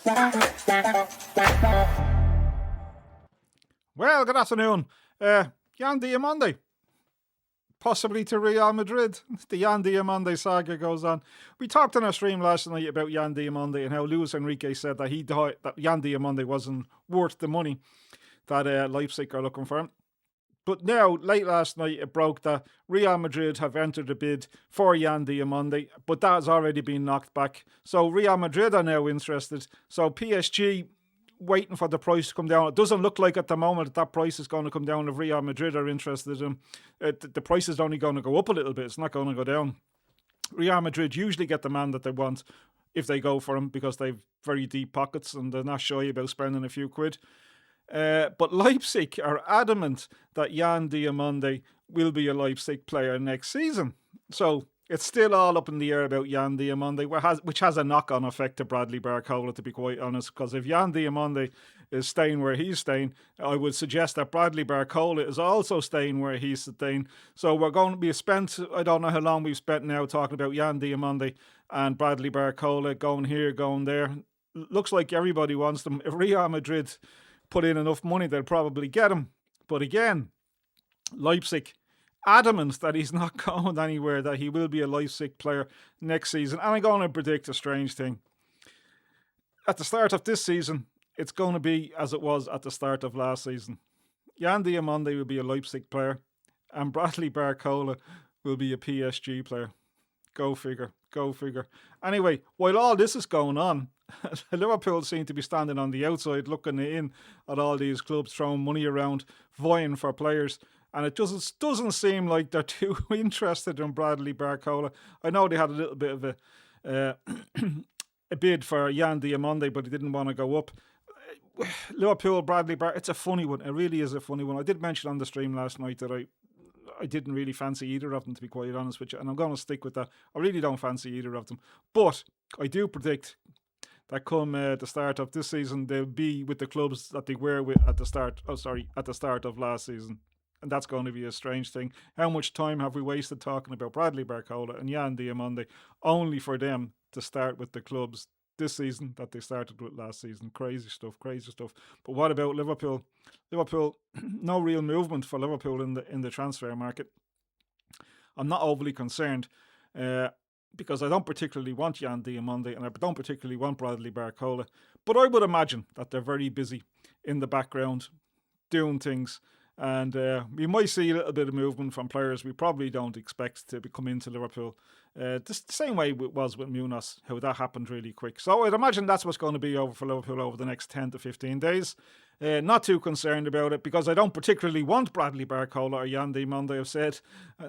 Well, good afternoon. Diomande, possibly to Real Madrid. The Diomande saga goes on. We talked on our stream last night about Diomande and how Luis Enrique said that he thought that Diomande wasn't worth the money that Leipzig are looking for him. But now, late last night, it broke that Real Madrid have entered a bid for Diomande, but that has already been knocked back. So Real Madrid are now interested. So PSG waiting for the price to come down. It doesn't look like at the moment that price is going to come down if Real Madrid are interested in. The price is only going to go up a little bit. It's not going to go down. Real Madrid usually get the man that they want if they go for him because they've very deep pockets and they're not shy about spending a few quid. But Leipzig are adamant that Diomande will be a Leipzig player next season. So it's still all up in the air about Diomande, which has a knock-on effect to Bradley Barcola, to be quite honest, because if Diomande is staying where he's staying, I would suggest that Bradley Barcola is also staying where he's staying. So we're going to be spent, I don't know how long we've spent now talking about Diomande and Bradley Barcola going here, going there. Looks like everybody wants them. If Real Madrid put in enough money, they'll probably get him. But again, Leipzig adamant that he's not going anywhere, that he will be a Leipzig player next season. And I'm going to predict a strange thing. At the start of this season, it's going to be as it was at the start of last season. Diomande will be a Leipzig player and Bradley Barcola will be a PSG player. Go figure, go figure. Anyway, while all this is going on, Liverpool seem to be standing on the outside looking in at all these clubs throwing money around, vying for players. And it doesn't seem like they're too interested in Bradley Barcola. I know they had a little bit of a bid for Diomande, but he didn't want to go up. Liverpool, Bradley Barcola, it's a funny one. It really is a funny one. I did mention on the stream last night that I didn't really fancy either of them, to be quite honest with you. And I'm going to stick with that. I really don't fancy either of them. But I do predict that come the start of this season, they'll be with the clubs that they were with at the start of last season. And that's going to be a strange thing. How much time have we wasted talking about Bradley Barcola and Diomande only for them to start with the clubs this season that they started with last season? Crazy stuff, crazy stuff. But what about Liverpool? Liverpool, no real movement for Liverpool in the transfer market. I'm not overly concerned because I don't particularly want Diomande and I don't particularly want Bradley Barcola. But I would imagine that they're very busy in the background doing things. And we might see a little bit of movement from players we probably don't expect to come into Liverpool. The same way it was with Munoz, how that happened really quick. So I'd imagine that's what's going to be over for Liverpool over the next 10 to 15 days. Not too concerned about it because I don't particularly want Bradley Barcola or Diomande, I've said.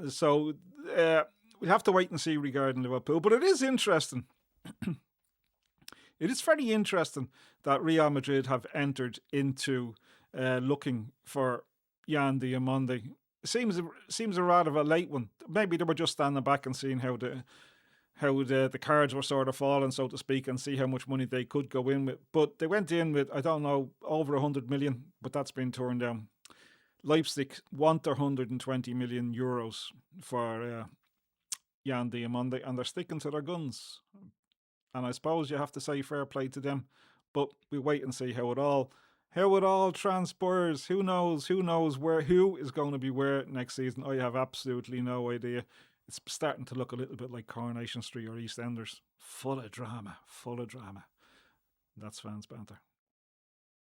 So we'll have to wait and see regarding Liverpool. But it is interesting. It is very interesting that Real Madrid have entered into looking for Diomande. Seems a rather a late one. Maybe they were just standing back and seeing how the cards were sort of falling, so to speak, and see how much money they could go in with. But they went in with, I don't know, over 100 million, but that's been turned down. Leipzig want 120 million euros for Diomande, and they're sticking to their guns. And I suppose you have to say fair play to them, but we wait and see how it all transpires. Who knows who is going to be where next season? I have absolutely no idea. It's starting to look a little bit like Coronation Street or EastEnders. Full of drama. That's Fans Banter.